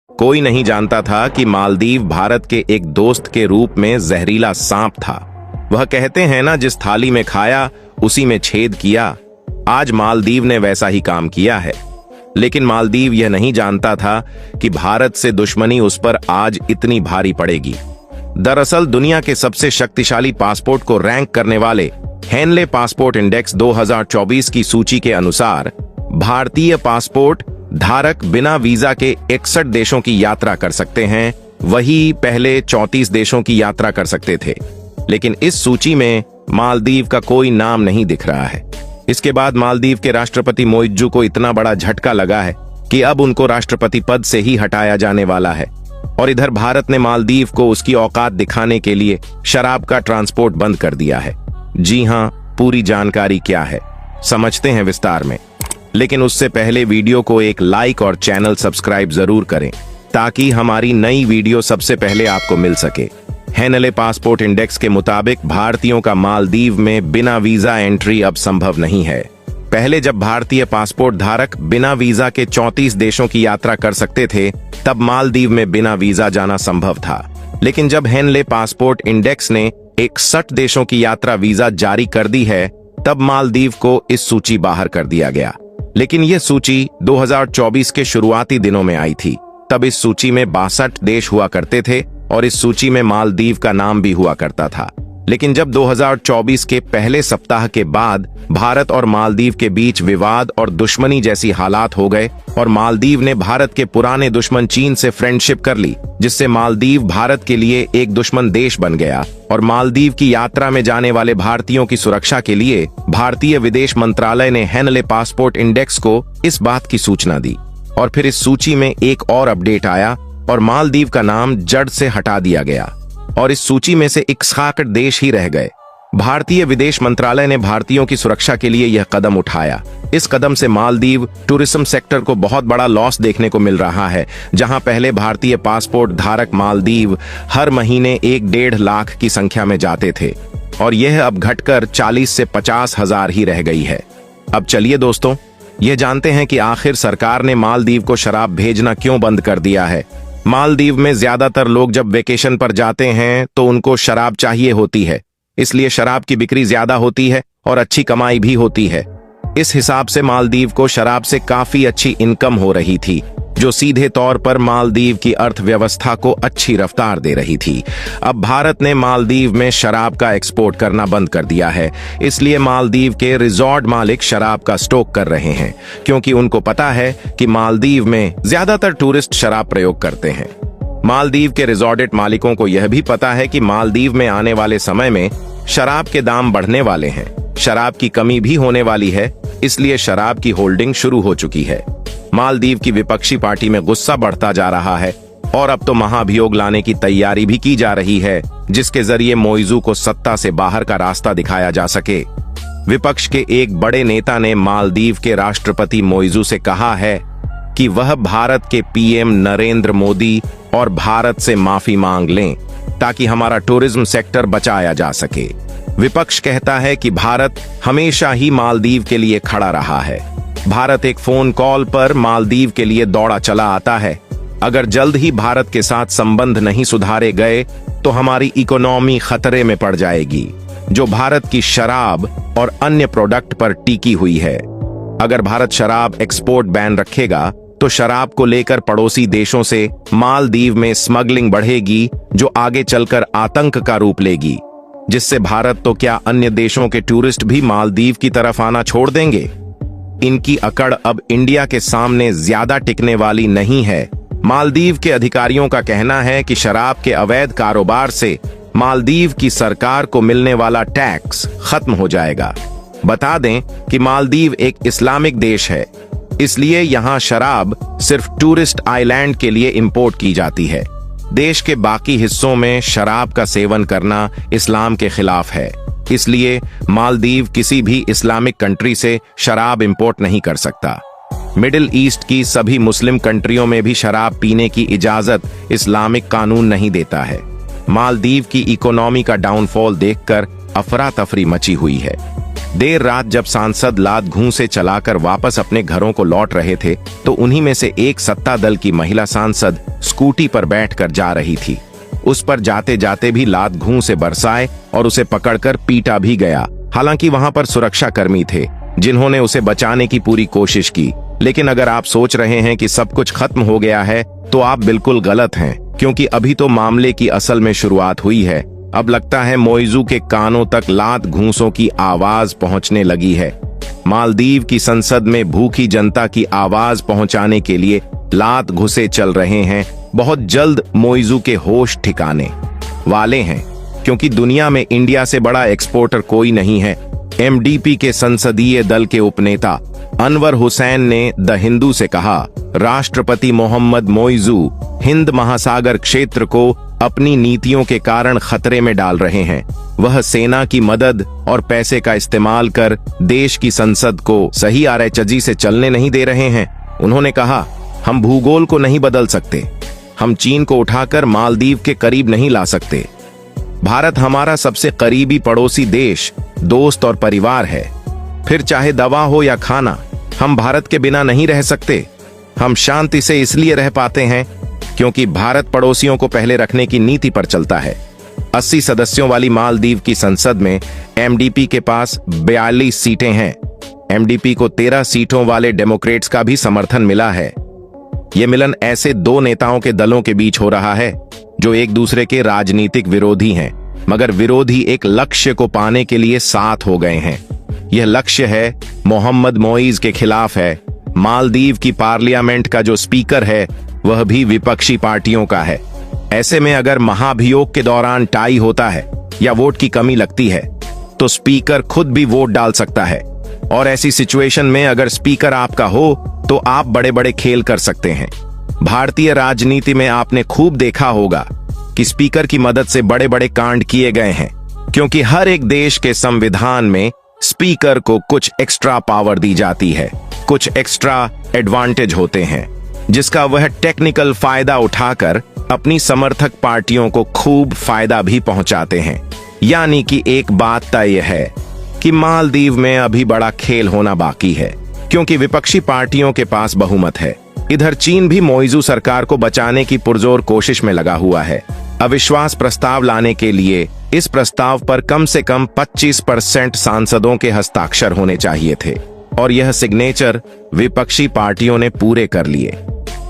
कोई नहीं जानता था कि मालदीव भारत के एक दोस्त के रूप में जहरीला सांप था। वह कहते हैं ना, जिस थाली में खाया उसी में छेद किया। आज मालदीव ने वैसा ही काम किया है। लेकिन मालदीव यह नहीं जानता था कि भारत से दुश्मनी उस पर आज इतनी भारी पड़ेगी। दरअसल दुनिया के सबसे शक्तिशाली पासपोर्ट को रैंक करने वाले हेनले पासपोर्ट इंडेक्स 2024 की सूची के अनुसार भारतीय पासपोर्ट धारक बिना वीजा के 61 देशों की यात्रा कर सकते हैं। वही पहले 34 देशों की यात्रा कर सकते थे। लेकिन इस सूची में मालदीव का कोई नाम नहीं दिख रहा है। इसके बाद मालदीव के राष्ट्रपति मोइज्जू को इतना बड़ा झटका लगा है कि अब उनको राष्ट्रपति पद से ही हटाया जाने वाला है। और इधर भारत ने मालदीव को उसकी औकात दिखाने के लिए शराब का ट्रांसपोर्ट बंद कर दिया है। जी हां, पूरी जानकारी क्या है समझते हैं विस्तार में। लेकिन उससे पहले वीडियो को एक लाइक और चैनल सब्सक्राइब जरूर करें ताकि हमारी नई वीडियो सबसे पहले आपको मिल सके। हेनले पासपोर्ट इंडेक्स के मुताबिक भारतीयों का मालदीव में बिना वीजा एंट्री अब संभव नहीं है। पहले जब भारतीय पासपोर्ट धारक बिना वीजा के 34 देशों की यात्रा कर सकते थे, तब मालदीव में बिना वीजा जाना संभव था। लेकिन जब हेनले पासपोर्ट इंडेक्स ने 61 देशों की यात्रा वीजा जारी कर दी है, तब मालदीव को इस सूची बाहर कर दिया गया। लेकिन यह सूची 2024 के शुरुआती दिनों में आई थी। तब इस सूची में 62 देश हुआ करते थे और इस सूची में मालदीव का नाम भी हुआ करता था। लेकिन जब 2024 के पहले सप्ताह के बाद भारत और मालदीव के बीच विवाद और दुश्मनी जैसी हालात हो गए और मालदीव ने भारत के पुराने दुश्मन चीन से फ्रेंडशिप कर ली, जिससे मालदीव भारत के लिए एक दुश्मन देश बन गया। और मालदीव की यात्रा में जाने वाले भारतीयों की सुरक्षा के लिए भारतीय विदेश मंत्रालय ने हेनले पासपोर्ट इंडेक्स को इस बात की सूचना दी। और फिर इस सूची में एक और अपडेट आया और मालदीव का नाम जड़ से हटा दिया गया और इस सूची में से 61 देश ही रह गए। भारतीय विदेश मंत्रालय ने भारतीयों की सुरक्षा के लिए यह कदम उठाया। इस कदम से मालदीव टूरिज्म सेक्टर को बहुत बड़ा लॉस देखने को मिल रहा है। जहां पहले भारतीय पासपोर्ट धारक मालदीव हर महीने 1-1.5 लाख की संख्या में जाते थे और यह अब घटकर 40 से 50 हजार ही रह गई है। अब चलिए दोस्तों, यह जानते हैं कि आखिर सरकार ने मालदीव को शराब भेजना क्यों बंद कर दिया है। मालदीव में ज्यादातर लोग जब वेकेशन पर जाते हैं तो उनको शराब चाहिए होती है, इसलिए शराब की बिक्री ज्यादा होती है और अच्छी कमाई भी होती है। इस हिसाब से मालदीव को शराब से काफी अच्छी इनकम हो रही थी, जो सीधे तौर पर मालदीव की अर्थव्यवस्था को अच्छी रफ्तार दे रही थी। अब भारत ने मालदीव में शराब का एक्सपोर्ट करना बंद कर दिया है, इसलिए मालदीव के रिजॉर्ट मालिक शराब का स्टॉक कर रहे हैं, क्योंकि उनको पता है कि मालदीव में ज्यादातर टूरिस्ट शराब प्रयोग करते हैं। मालदीव के रिजॉर्ट मालिकों को यह भी पता है कि मालदीव में आने वाले समय में शराब के दाम बढ़ने वाले हैं, शराब की कमी भी होने वाली है, इसलिए शराब की होल्डिंग शुरू हो चुकी है। मालदीव की विपक्षी पार्टी में गुस्सा बढ़ता जा रहा है और अब तो महाभियोग लाने की तैयारी भी की जा रही है, जिसके जरिए मोइजू को सत्ता से बाहर का रास्ता दिखाया जा सके। विपक्ष के एक बड़े नेता ने मालदीव के राष्ट्रपति मोइजू से कहा है कि वह भारत के पीएम नरेंद्र मोदी और भारत से माफी मांग लें ताकि हमारा टूरिज्म सेक्टर बचाया जा सके। विपक्ष कहता है कि भारत हमेशा ही मालदीव के लिए खड़ा रहा है। भारत एक फोन कॉल पर मालदीव के लिए दौड़ा चला आता है। अगर जल्द ही भारत के साथ संबंध नहीं सुधारे गए तो हमारी इकोनॉमी खतरे में पड़ जाएगी, जो भारत की शराब और अन्य प्रोडक्ट पर टिकी हुई है। अगर भारत शराब एक्सपोर्ट बैन रखेगा तो शराब को लेकर पड़ोसी देशों से मालदीव में स्मगलिंग बढ़ेगी, जो आगे चलकर आतंक का रूप लेगी, जिससे भारत तो क्या अन्य देशों के टूरिस्ट भी मालदीव की तरफ आना छोड़ देंगे। इनकी अकड़ अब इंडिया के सामने ज्यादा टिकने वाली नहीं है। मालदीव के अधिकारियों का कहना है कि शराब के अवैध कारोबार से मालदीव की सरकार को मिलने वाला टैक्स खत्म हो जाएगा। बता दें कि मालदीव एक इस्लामिक देश है, इसलिए यहाँ शराब सिर्फ टूरिस्ट आइलैंड के लिए इंपोर्ट की जाती है। देश के बाकी हिस्सों में शराब का सेवन करना इस्लाम के खिलाफ है, इसलिए मालदीव किसी भी इस्लामिक कंट्री से शराब इंपोर्ट नहीं कर सकता। मिडिल ईस्ट की सभी मुस्लिम कंट्रियों में भी शराब पीने की इजाजत इस्लामिक कानून नहीं देता है। मालदीव की इकोनॉमी का डाउनफॉल देखकर अफरा तफरी मची हुई है। देर रात जब सांसद लात घूं से चलाकर वापस अपने घरों को लौट रहे थे तो उन्हीं में से एक सत्ता दल की महिला सांसद स्कूटी पर बैठकर जा रही थी। उस पर जाते जाते भी लात घूं से बरसाए और उसे पकड़कर पीटा भी गया। हालांकि वहां पर सुरक्षा कर्मी थे जिन्होंने उसे बचाने की पूरी कोशिश की। लेकिन अगर आप सोच रहे हैं कि सब कुछ खत्म हो गया है तो आप बिल्कुल गलत हैं, क्योंकि अभी तो मामले की असल में शुरुआत हुई है। अब लगता है मोइजू के कानों तक लात घूंसों की आवाज पहुंचने लगी है। मालदीव की संसद में भूखी जनता की आवाज पहुंचाने के लिए लात घुसे चल रहे हैं। बहुत जल्द मोइजू के होश ठिकाने वाले हैं, क्योंकि दुनिया में इंडिया से बड़ा एक्सपोर्टर कोई नहीं है। एमडीपी के संसदीय दल के उपनेता अनवर हुसैन ने द हिंदू से कहा, राष्ट्रपति मोहम्मद मोइजू हिंद महासागर क्षेत्र को अपनी नीतियों के कारण खतरे में डाल रहे हैं। वह सेना की मदद और पैसे का इस्तेमाल कर देश की संसद को सही आरएचजी से चलने नहीं दे रहे हैं। उन्होंने कहा, हम भूगोल को नहीं बदल सकते, हम चीन को उठाकर मालदीव के करीब नहीं ला सकते। भारत हमारा सबसे करीबी पड़ोसी देश, दोस्त और परिवार है। फिर चाहे दवा हो या खाना, हम भारत के बिना नहीं रह सकते। हम शांति से इसलिए रह पाते हैं क्योंकि भारत पड़ोसियों को पहले रखने की नीति पर चलता है। 80 सदस्यों वाली मालदीव की संसद में एमडीपी के पास 42 सीटें हैं। एमडीपी को 13 सीटों वाले डेमोक्रेट्स का भी समर्थन मिला है। यह मिलन ऐसे दो नेताओं के दलों के बीच हो रहा है जो एक दूसरे के राजनीतिक विरोधी हैं, मगर विरोधी एक लक्ष्य को पाने के लिए साथ हो गए हैं। यह लक्ष्य है मोहम्मद मोइज के खिलाफ है। मालदीव की पार्लियामेंट का जो स्पीकर है वह भी विपक्षी पार्टियों का है। ऐसे में अगर महाभियोग के दौरान टाई होता है या वोट की कमी लगती है तो स्पीकर खुद भी वोट डाल सकता है। और ऐसी सिचुएशन में अगर स्पीकर आपका हो तो आप बड़े बड़े खेल कर सकते हैं। भारतीय राजनीति में आपने खूब देखा होगा कि स्पीकर की मदद से बड़े बड़े कांड किए गए हैं, क्योंकि हर एक देश के संविधान में स्पीकर को कुछ एक्स्ट्रा पावर दी जाती है, कुछ एक्स्ट्रा एडवांटेज होते हैं, जिसका वह टेक्निकल फायदा उठाकर अपनी समर्थक पार्टियों को खूब फायदा भी पहुंचाते हैं। यानी कि एक बात तय है कि मालदीव में अभी बड़ा खेल होना बाकी है, क्योंकि विपक्षी पार्टियों के पास बहुमत है। इधर चीन भी मोइजू सरकार को बचाने की पुरजोर कोशिश में लगा हुआ है। अविश्वास प्रस्ताव लाने के लिए इस प्रस्ताव पर कम से कम 25% सांसदों के हस्ताक्षर होने चाहिए थे, और यह सिग्नेचर विपक्षी पार्टियों ने पूरे कर लिए।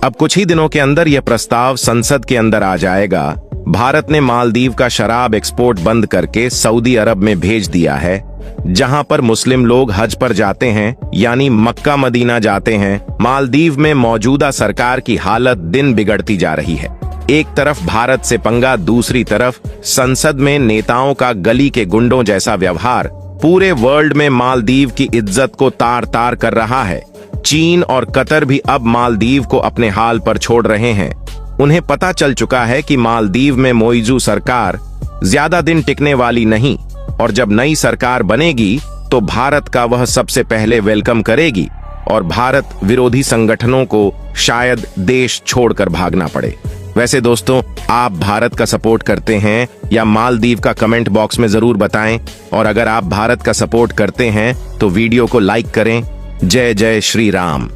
अब कुछ ही दिनों के अंदर यह प्रस्ताव संसद के अंदर आ जाएगा। भारत ने मालदीव का शराब एक्सपोर्ट बंद करके सऊदी अरब में भेज दिया है, जहां पर मुस्लिम लोग हज पर जाते हैं, यानी मक्का मदीना जाते हैं। मालदीव में मौजूदा सरकार की हालत दिन बिगड़ती जा रही है। एक तरफ भारत से पंगा, दूसरी तरफ संसद में नेताओं का गली के गुंडों जैसा व्यवहार पूरे वर्ल्ड में मालदीव की इज्जत को तार तार कर रहा है। चीन और कतर भी अब मालदीव को अपने हाल पर छोड़ रहे हैं। उन्हें पता चल चुका है कि मालदीव में मोइजू सरकार ज्यादा दिन टिकने वाली नहीं, और जब नई सरकार बनेगी तो भारत का वह सबसे पहले वेलकम करेगी और भारत विरोधी संगठनों को शायद देश छोड़कर भागना पड़े। वैसे दोस्तों, आप भारत का सपोर्ट करते हैं या मालदीव का कमेंट बॉक्स में जरूर बताएं, और अगर आप भारत का सपोर्ट करते हैं तो वीडियो को लाइक करें। जय जय श्री राम।